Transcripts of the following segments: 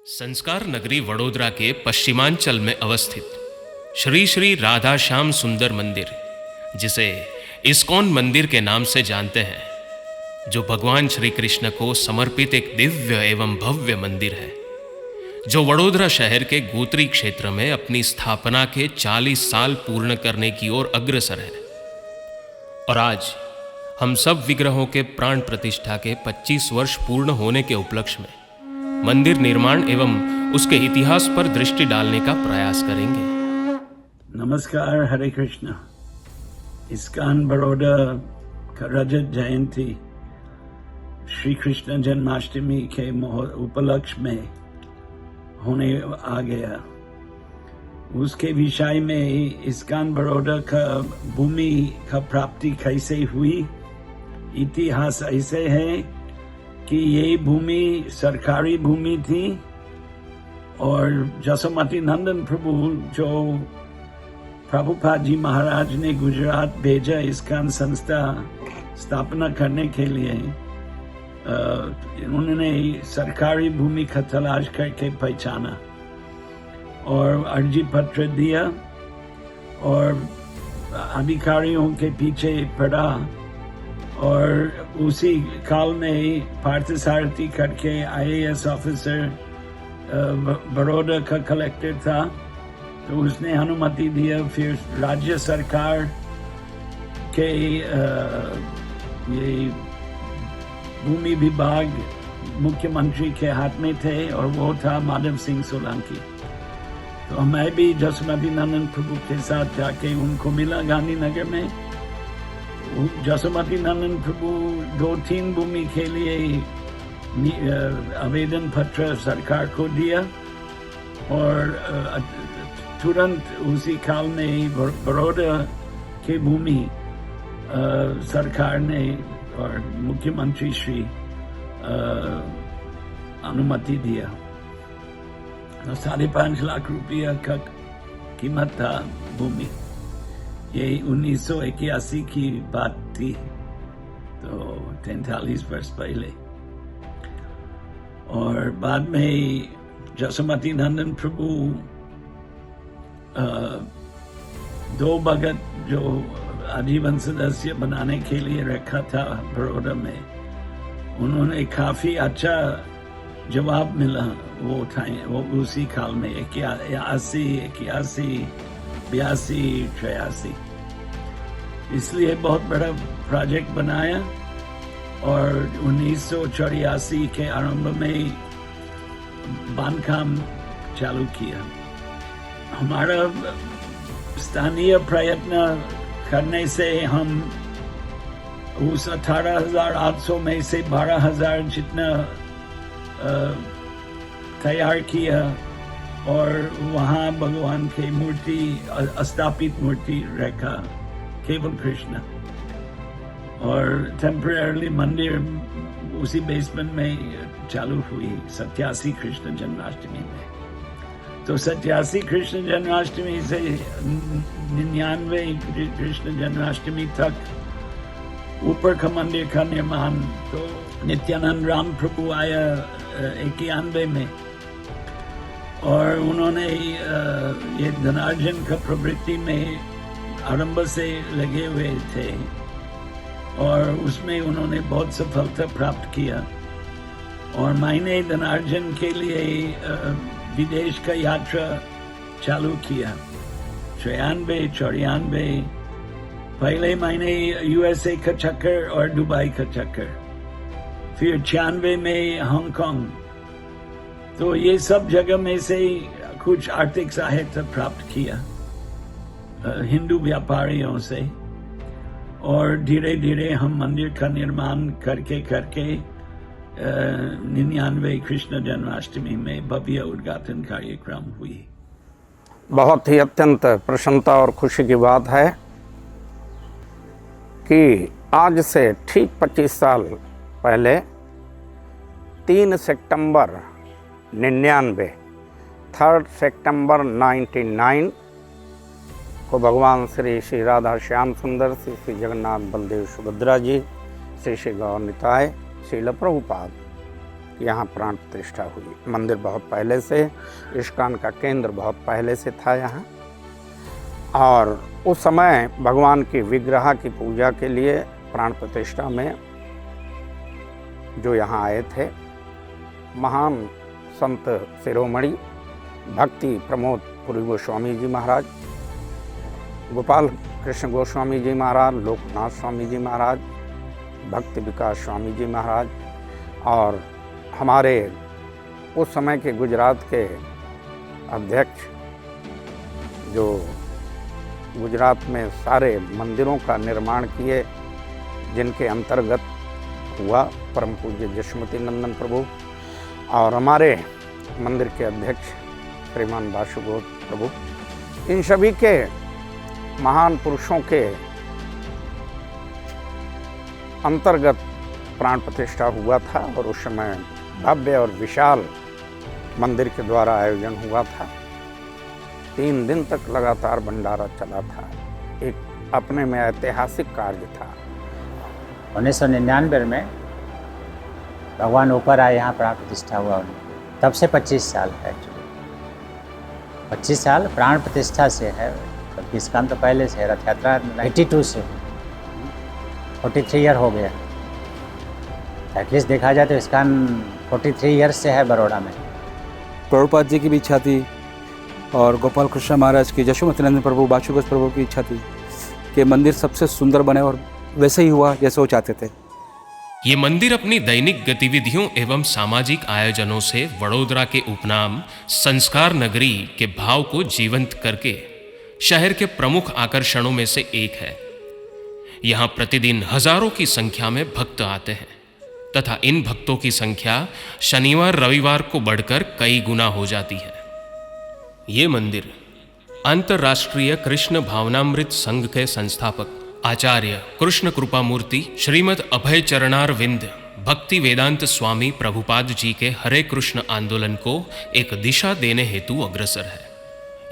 संस्कार नगरी वडोदरा के पश्चिमांचल में अवस्थित श्री श्री राधा श्याम सुंदर मंदिर, जिसे इस्कॉन मंदिर के नाम से जानते हैं, जो भगवान श्री कृष्ण को समर्पित एक दिव्य एवं भव्य मंदिर है, जो वडोदरा शहर के गोत्री क्षेत्र में अपनी स्थापना के 40 साल पूर्ण करने की ओर अग्रसर है। और आज हम सब विग्रहों के प्राण प्रतिष्ठा के 25 वर्ष पूर्ण होने के उपलक्ष्य में मंदिर निर्माण एवं उसके इतिहास पर दृष्टि डालने का प्रयास करेंगे। नमस्कार, हरे कृष्णा। इस्कॉन बड़ौदा का रजत जयंती श्री कृष्ण जन्माष्टमी के उपलक्ष्य में होने आ गया। उसके विषय में इस्कॉन बड़ौदा का भूमि का प्राप्ति कैसे हुई, इतिहास ऐसे है कि ये भूमि सरकारी भूमि थी और जसोमती नंदन प्रभु, जो प्रभुपाद जी महाराज ने गुजरात भेजा इस्कॉन संस्था स्थापना करने के लिए, उन्होंने सरकारी भूमि का तलाश करके पहचाना और अर्जी पत्र दिया और अधिकारियों के पीछे पड़ा। और उसी काल में पार्थसारथी करके IAS ऑफिसर बड़ौदा का कलेक्टर था, तो उसने अनुमति दिया। फिर राज्य सरकार के ये भूमि विभाग मुख्यमंत्री के हाथ में थे और वो था माधव सिंह सोलंकी। तो मैं भी जसोमती नंदन प्रभु के साथ जाके उनको मिला गांधीनगर में। जसोमती नंदन प्रभु 2-3 भूमि के लिए आवेदन पत्र सरकार को दिया और तुरंत उसी काल में बड़ौदा के भूमि सरकार ने और मुख्यमंत्री श्री अनुमति दिया। 5.5 लाख रुपया का कीमत था भूमि। ये 1981 की बात थी, तो 43 वर्ष पहले। और बाद में जसोमती नंदन प्रभु 2 भगत जो आजीवन सदस्य बनाने के लिए रखा था बड़ौदा में, उन्होंने काफी अच्छा जवाब मिला वो उठाए। वो उसी काल में 81, 82, 83, इसलिए बहुत बड़ा प्रोजेक्ट बनाया। और 1984 के आरंभ में बांधकाम चालू किया। हमारा स्थानीय प्रयत्न करने से हम उस 18,800 में से 12,000 जितना तैयार किया और वहाँ भगवान की मूर्ति, स्थापित मूर्ति रखा, केवल कृष्ण। और टेम्परेरी मंदिर उसी बेसमेंट में चालू हुई 87 कृष्ण जन्माष्टमी में। तो 87 कृष्ण जन्माष्टमी से 99 कृष्ण जन्माष्टमी तक ऊपर का मंदिर का निर्माण। तो नित्यानंद राम प्रभु आया 91 में और उन्होंने ये धनार्जन का प्रवृत्ति में आरंभ से लगे हुए थे और उसमें उन्होंने बहुत सफलता प्राप्त किया। और मैंने धनार्जन के लिए विदेश का यात्रा चालू किया 93, 94। पहले मैंने USA का चक्कर और दुबई का चक्कर, फिर 96 में हांगकांग। तो ये सब जगह में से कुछ आर्थिक सहायता प्राप्त किया हिंदू व्यापारियों से। और धीरे धीरे हम मंदिर का निर्माण करके 99 कृष्ण जन्माष्टमी में भव्य उद्घाटन कार्यक्रम हुई। बहुत ही अत्यंत प्रसन्नता और खुशी की बात है कि आज से ठीक 25 साल पहले 3 सितंबर 99, 3 सितंबर 99 को भगवान श्री श्री राधा श्याम सुंदर, श्री जगन्नाथ बलदेव सुभद्रा जी, श्री श्री गौर निताय, श्रील प्रभुपाद यहाँ प्राण प्रतिष्ठा हुई। मंदिर बहुत पहले से, इस्कॉन का केंद्र बहुत पहले से था यहाँ, और उस समय भगवान की विग्रह की पूजा के लिए प्राण प्रतिष्ठा में जो यहाँ आए थे महान संत शिरोमणि भक्ति प्रमोद पुरी गोस्वामी जी महाराज, गोपाल कृष्ण गोस्वामी जी महाराज, लोकनाथ स्वामी जी महाराज, भक्ति विकास स्वामी जी महाराज, और हमारे उस समय के गुजरात के अध्यक्ष जो गुजरात में सारे मंदिरों का निर्माण किए, जिनके अंतर्गत हुआ परम पूज्य जसमती नंदन प्रभु, और हमारे मंदिर के अध्यक्ष श्रीमान वासुगोत प्रभु, इन सभी के महान पुरुषों के अंतर्गत प्राण प्रतिष्ठा हुआ था। और उस समय भव्य और विशाल मंदिर के द्वारा आयोजन हुआ था। 3 दिन तक लगातार भंडारा चला था। एक अपने में ऐतिहासिक कार्य था। 1999 में भगवान ऊपर आए, यहाँ प्राण प्रतिष्ठा हुआ उनकी, तब से 25 साल है। एक्चुअली 25 साल प्राण प्रतिष्ठा से है, बल्कि इस्कॉन तो पहले से है। रथ यात्रा 82 से, 43 ईयर हो गया। एटलीस्ट देखा जाए तो इस्कॉन 43 ईयर्स से है बड़ौदा में। प्रभुपाद जी की भी इच्छा थी, और गोपाल कृष्ण महाराज की, जशोमती नंदन प्रभु, वासुगोस प्रभु की इच्छा थी कि मंदिर सबसे सुंदर बने, और वैसे ही हुआ जैसे वो चाहते थे। ये मंदिर अपनी दैनिक गतिविधियों एवं सामाजिक आयोजनों से वडोदरा के उपनाम संस्कार नगरी के भाव को जीवंत करके शहर के प्रमुख आकर्षणों में से एक है। यहाँ प्रतिदिन हजारों की संख्या में भक्त आते हैं तथा इन भक्तों की संख्या शनिवार रविवार को बढ़कर कई गुना हो जाती है। ये मंदिर अंतर्राष्ट्रीय कृष्ण भावनामृत संघ के संस्थापक आचार्य कृष्ण कृपा मूर्ति श्रीमद अभय चरणारविंद भक्ति वेदांत स्वामी प्रभुपाद जी के हरे कृष्ण आंदोलन को एक दिशा देने हेतु अग्रसर है।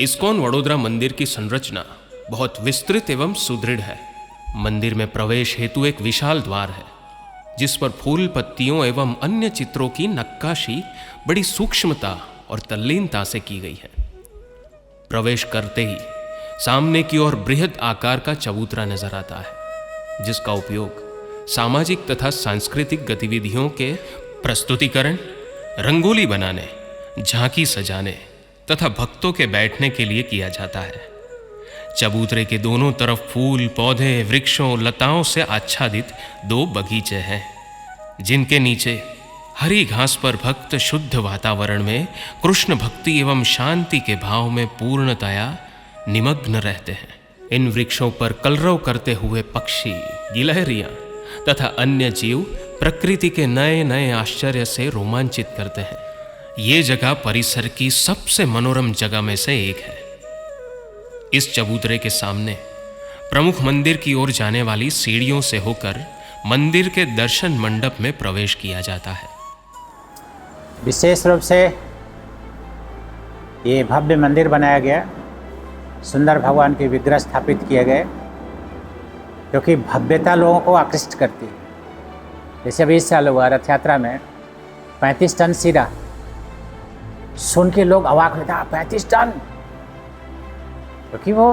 इस्कॉन वडोदरा मंदिर की संरचना बहुत विस्तृत एवं सुदृढ़ है। मंदिर में प्रवेश हेतु एक विशाल द्वार है, जिस पर फूल पत्तियों एवं अन्य चित्रों की नक्काशी बड़ी सूक्ष्मता और तल्लीनता से की गई है। प्रवेश करते ही सामने की ओर बृहद आकार का चबूतरा नजर आता है, जिसका उपयोग सामाजिक तथा सांस्कृतिक गतिविधियों के प्रस्तुतिकरण, रंगोली बनाने, झांकी सजाने तथा भक्तों के बैठने के लिए किया जाता है। चबूतरे के दोनों तरफ फूल, पौधे, वृक्षों, लताओं से आच्छादित 2 बगीचे हैं, जिनके नीचे हरी घास पर भक्त शुद्ध वातावरण में कृष्ण भक्ति एवं शांति के भाव में पूर्णतया निमग्न रहते हैं। इन वृक्षों पर कलरव करते हुए पक्षी, गिलहरियां तथा अन्य जीव प्रकृति के नए नए आश्चर्य से रोमांचित करते हैं। ये जगह परिसर की सबसे मनोरम जगह में से एक है। इस चबूतरे के सामने प्रमुख मंदिर की ओर जाने वाली सीढ़ियों से होकर मंदिर के दर्शन मंडप में प्रवेश किया जाता है। विशेष रूप से ये भव्य मंदिर बनाया गया, सुंदर भगवान के विग्रह स्थापित किए गए, क्योंकि भव्यता लोगों को आकृष्ट करती है। जैसे अभी इस साल हुआ रथ यात्रा में 35 टन सीरा, सुन के लोग अवाक होता है, 35 टन, क्योंकि वो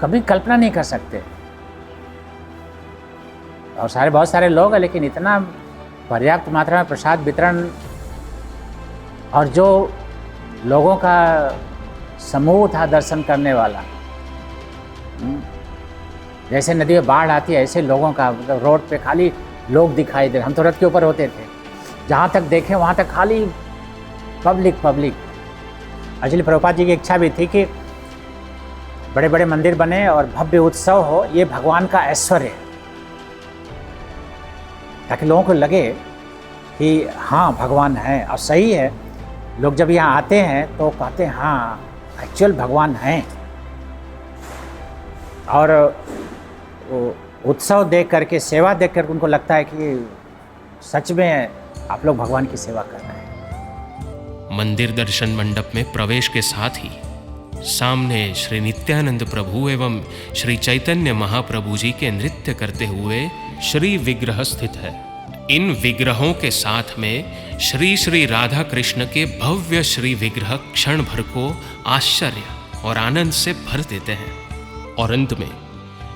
कभी कल्पना नहीं कर सकते। और बहुत सारे लोग हैं, लेकिन इतना पर्याप्त मात्रा में प्रसाद वितरण और जो लोगों का समूह था दर्शन करने वाला, जैसे नदी में बाढ़ आती है ऐसे लोगों का, मतलब रोड पे खाली लोग दिखाई दे। हम तो रथ के ऊपर होते थे, जहाँ तक देखें वहाँ तक खाली पब्लिक। एक्चुअली प्रभुपाद जी की इच्छा भी थी कि बड़े बड़े मंदिर बने और भव्य उत्सव हो, ये भगवान का ऐश्वर्य है, ताकि लोगों को लगे कि हाँ भगवान है। और सही है, लोग जब यहाँ आते हैं तो कहते हैं हाँ एक्चुअल भगवान हैं। और उत्सव देख करके, सेवा देख करके उनको लगता है कि सच में आप लोग भगवान की सेवा कर रहे हैं। मंदिर दर्शन मंडप में प्रवेश के साथ ही सामने श्री नित्यानंद प्रभु एवं श्री चैतन्य महाप्रभु जी के नृत्य करते हुए श्री विग्रह स्थित है। इन विग्रहों के साथ में श्री श्री राधा कृष्ण के भव्य श्री विग्रह क्षण भर को आश्चर्य और आनंद से भर देते हैं और अंत में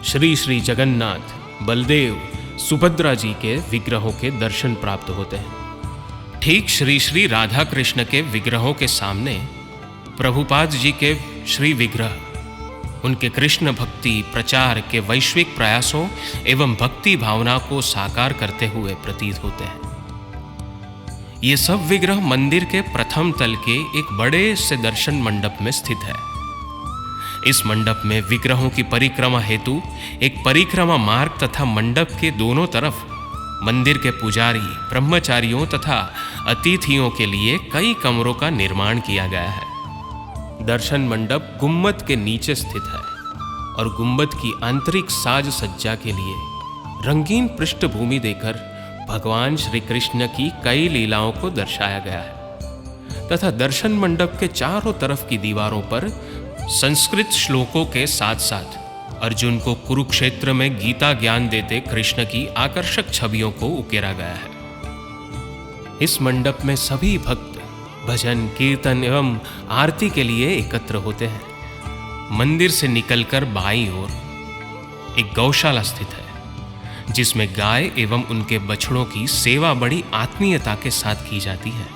श्री श्री जगन्नाथ, बलदेव, सुभद्रा जी के विग्रहों के दर्शन प्राप्त होते हैं। ठीक श्री श्री राधा कृष्ण के विग्रहों के सामने प्रभुपाद जी के श्री विग्रह उनके कृष्ण भक्ति प्रचार के वैश्विक प्रयासों एवं भक्ति भावना को साकार करते हुए प्रतीत होते हैं। ये सब विग्रह मंदिर के प्रथम तल के एक बड़े से दर्शन मंडप में स्थित है। इस मंडप में विग्रहों की परिक्रमा हेतु एक परिक्रमा मार्ग तथा मंडप के दोनों तरफ मंदिर के पुजारी, ब्रह्मचारियों तथा अतिथियों के लिए कई कमरों का निर्माण किया गया है। दर्शन मंडप गुम्बद के नीचे स्थित है और गुम्बद की आंतरिक साज सज्जा के लिए रंगीन पृष्ठभूमि देकर भगवान श्री कृष्ण की कई लीलाओं को दर्शाया गया है तथा दर्शन मंडप के चारों तरफ की दीवारों पर संस्कृत श्लोकों के साथ साथ अर्जुन को कुरुक्षेत्र में गीता ज्ञान देते कृष्ण की आकर्षक छवियों को उकेरा गया है। इस मंडप में सभी भक्त भजन, कीर्तन एवं आरती के लिए एकत्र होते हैं। मंदिर से निकलकर बाईं ओर एक गौशाला स्थित है जिसमें गाय एवं उनके बछड़ों की सेवा बड़ी आत्मीयता के साथ की जाती है।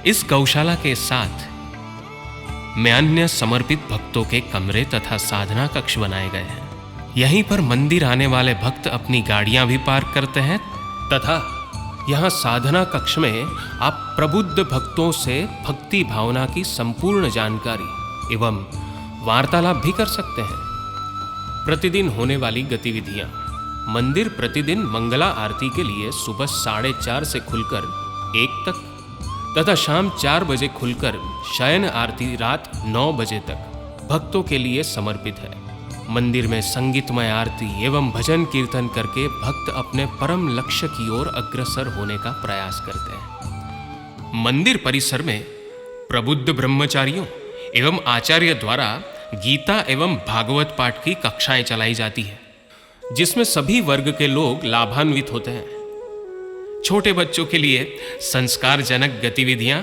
इस गौशाला के साथ में अन्य समर्पित भक्तों के कमरे तथा साधना कक्ष बनाए गए हैं। यहीं पर मंदिर आने वाले भक्त अपनी गाड़ियां भी पार्क करते हैं तथा यहाँ साधना कक्ष में आप प्रबुद्ध भक्तों से भक्ति भावना की संपूर्ण जानकारी एवं वार्तालाप भी कर सकते हैं। प्रतिदिन होने वाली गतिविधियां: मंदिर प्रतिदिन मंगला आरती के लिए सुबह 4:30 से खुलकर 1 तक तथा शाम 4 बजे खुलकर शयन आरती रात 9 बजे तक भक्तों के लिए समर्पित है। मंदिर में संगीतमय आरती एवं भजन कीर्तन करके भक्त अपने परम लक्ष्य की ओर अग्रसर होने का प्रयास करते हैं। मंदिर परिसर में प्रबुद्ध ब्रह्मचारियों एवं आचार्य द्वारा गीता एवं भागवत पाठ की कक्षाएं चलाई जाती है जिसमें सभी वर्ग के लोग लाभान्वित होते हैं। छोटे बच्चों के लिए संस्कारजनक गतिविधियां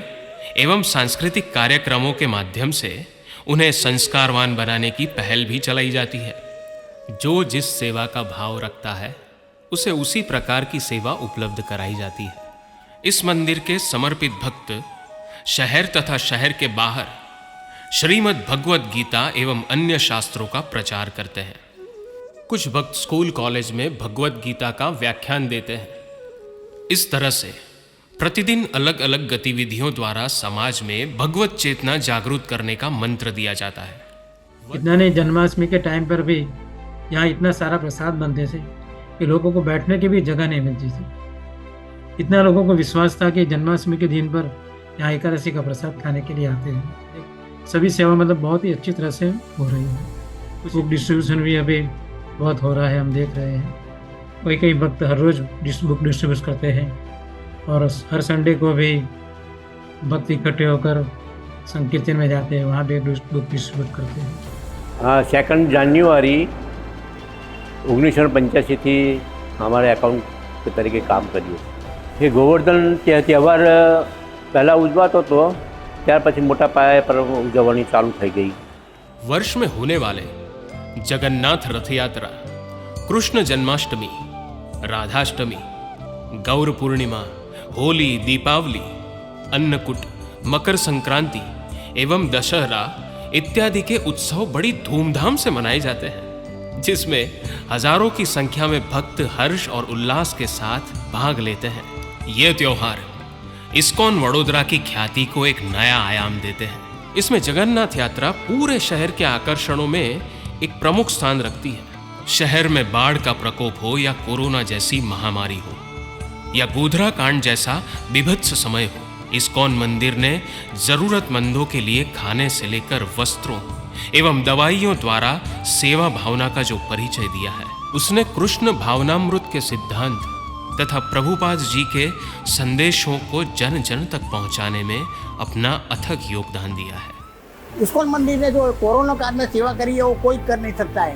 एवं सांस्कृतिक कार्यक्रमों के माध्यम से उन्हें संस्कारवान बनाने की पहल भी चलाई जाती है। जो जिस सेवा का भाव रखता है उसे उसी प्रकार की सेवा उपलब्ध कराई जाती है। इस मंदिर के समर्पित भक्त शहर तथा शहर के बाहर श्रीमद् भगवद गीता एवं अन्य शास्त्रों का प्रचार करते हैं। कुछ भक्त स्कूल कॉलेज में भगवद गीता का व्याख्यान देते हैं। इस तरह से प्रतिदिन अलग अलग गतिविधियों द्वारा समाज में भगवत चेतना जागृत करने का मंत्र दिया जाता है। इतना नहीं, जन्माष्टमी के टाइम पर भी यहाँ इतना सारा प्रसाद बनते थे कि लोगों को बैठने की भी जगह नहीं मिलती थी। इतना लोगों को विश्वास था कि जन्माष्टमी के दिन पर यहाँ एकादशी का प्रसाद खाने के लिए आते हैं। सभी सेवा मतलब बहुत ही अच्छी तरह से हो रही है। बुक डिस्ट्रीब्यूशन भी अभी बहुत हो रहा है, हम देख रहे हैं। कई भक्त हर रोज़ बुक डिस्ट्रीब्यूट करते हैं और हर संडे को भी भक्त इकट्ठे होकर संकीर्तन में जाते हैं, वहाँ भी बुक डिस्ट्रीब्यूट करते हैं। 2 જાન્યુઆરી 1985 થી અમારે એકાઉન્ટ તરીકે કામ કર્યું. એ ગોવર્ધન તહેવાર પહેલાં ઉજવાતો હતો, ત્યાર પછી મોટા પાયે પર ઉજવણી ચાલુ થઈ ગઈ. वर्ष में होने वाले जगन्नाथ रथ यात्रा, कृष्ण जन्माष्टमी, राधाष्टमी, गौर पूर्णिमा, होली, दीपावली, अन्नकूट, मकर संक्रांति एवं दशहरा इत्यादि के उत्सव बड़ी धूमधाम से मनाए जाते हैं, जिसमें हजारों की संख्या में भक्त हर्ष और उल्लास के साथ भाग लेते हैं। ये त्योहार इस्कॉन वडोदरा की ख्याति को एक नया आयाम देते हैं। इसमें जगन्नाथ यात्रा पूरे शहर के आकर्षणों में एक प्रमुख स्थान रखती है। शहर में बाढ़ का प्रकोप हो या कोरोना जैसी महामारी हो या गोधरा कांड जैसा विभत्स समय हो, इस्कॉन मंदिर ने जरूरतमंदों के लिए खाने से लेकर वस्त्रों एवं दवाइयों द्वारा सेवा भावना का जो परिचय दिया है, उसने कृष्ण भावनामृत के सिद्धांत तथा प्रभुपाद जी के संदेशों को जन जन तक पहुंचाने में अपना अथक योगदान दिया है। इस्कॉन मंदिर ने जो कोरोना काल में सेवा करी है वो कोई कर नहीं सकता है।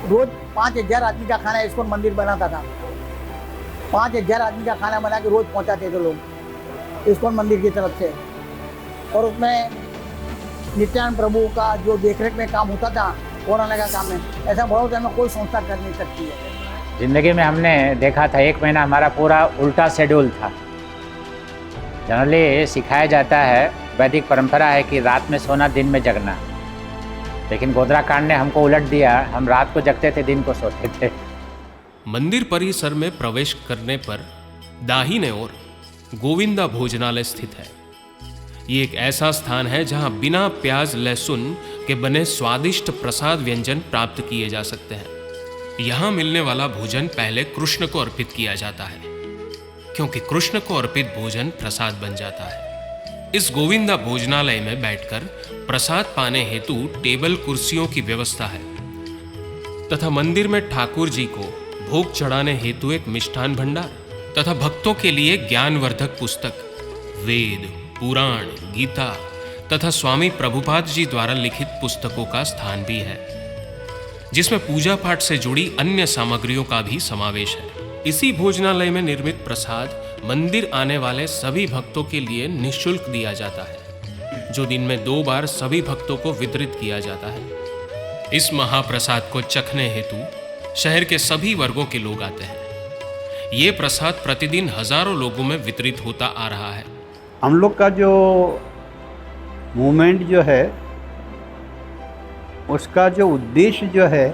रोज 5000 आदमी का खाना इस्कॉन मंदिर बनाता था। 5,000 आदमी का खाना बना के रोज पहुंचाते थे लोग इस्कॉन मंदिर की तरफ से। और उसमें नित्यानंद प्रभु का जो देखरेख में काम होता था, कोरोना का काम में, ऐसा बड़ौदा में कोई संस्था कर नहीं सकती है। ज़िंदगी में हमने देखा था 1 महीना हमारा पूरा उल्टा शेड्यूल था। जनरली सिखाया जाता है, वैदिक परंपरा है कि रात में सोना दिन में जगना, लेकिन गोधरा कांड ने हमको उलट दिया। हम रात को जगते थे, दिन को सोते थे। मंदिर परिसर में प्रवेश करने पर दाहिने ओर गोविंदा भोजनालय स्थित है। ये एक ऐसा स्थान है जहां बिना प्याज लहसुन के बने स्वादिष्ट प्रसाद व्यंजन प्राप्त किए जा सकते हैं। यहां मिलने वाला भोजन पहले कृष्ण को अर्पित किया जाता है, क्योंकि कृष्ण को अर्पित भोजन प्रसाद बन जाता है। इस गोविंदा भोजनालय में बैठकर प्रसाद पाने हेतु टेबल कुर्सियों की व्यवस्था है तथा मंदिर में ठाकुर जी को भोग चढ़ाने हेतु एक मिष्ठान भंडार तथा भक्तों के लिए ज्ञानवर्धक पुस्तक, वेद, पुराण, गीता तथा स्वामी प्रभुपाद जी द्वारा लिखित पुस्तकों का स्थान भी है, जिसमें पूजा पाठ से जुड़ी अन्य सामग्रियों का भी समावेश है। इसी भोजनालय में निर्मित प्रसाद मंदिर आने वाले सभी भक्तों के लिए निःशुल्क दिया जाता है, जो दिन में 2 बार सभी भक्तों को वितरित किया जाता है। इस महाप्रसाद को चखने हेतु शहर के सभी वर्गों के लोग आते हैं। ये प्रसाद प्रतिदिन हजारों लोगों में वितरित होता आ रहा है। हम लोग का जो मूवमेंट जो है, उसका जो उद्देश्य जो है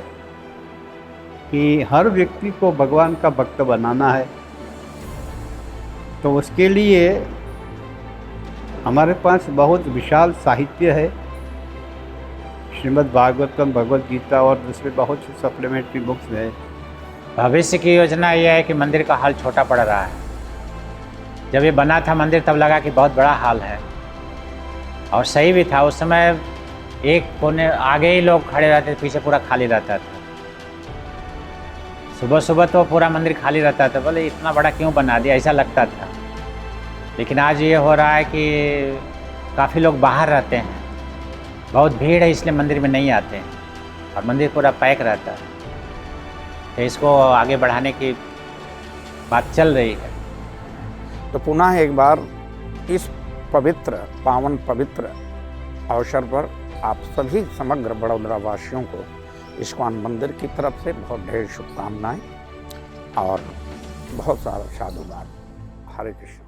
कि हर व्यक्ति को भगवान का भक्त बनाना है, तो उसके लिए हमारे पास बहुत विशाल साहित्य है। श्रीमद् भागवतम, भगवद गीता और दूसरे बहुत से सप्लीमेंट्री बुक्स है। भविष्य की योजना यह है कि मंदिर का हाल छोटा पड़ रहा है। जब ये बना था मंदिर तब लगा कि बहुत बड़ा हाल है, और सही भी था। उस समय एक कोने आगे ही लोग खड़े रहते थे, पीछे पूरा खाली रहता था। सुबह सुबह तो पूरा मंदिर खाली रहता था, बोले इतना बड़ा क्यों बना दिया, ऐसा लगता था। लेकिन आज ये हो रहा है कि काफ़ी लोग बाहर रहते हैं, बहुत भीड़ है, इसलिए मंदिर में नहीं आते हैं, और मंदिर पूरा पैक रहता है। तो इसको आगे बढ़ाने की बात चल रही है। तो पुनः एक बार इस पवित्र, पावन पवित्र अवसर पर आप सभी समग्र बड़ौदा वासियों को इस्कॉन मंदिर की तरफ से बहुत ढेर शुभकामनाएं और बहुत सारा साधुवाद। हरे कृष्ण।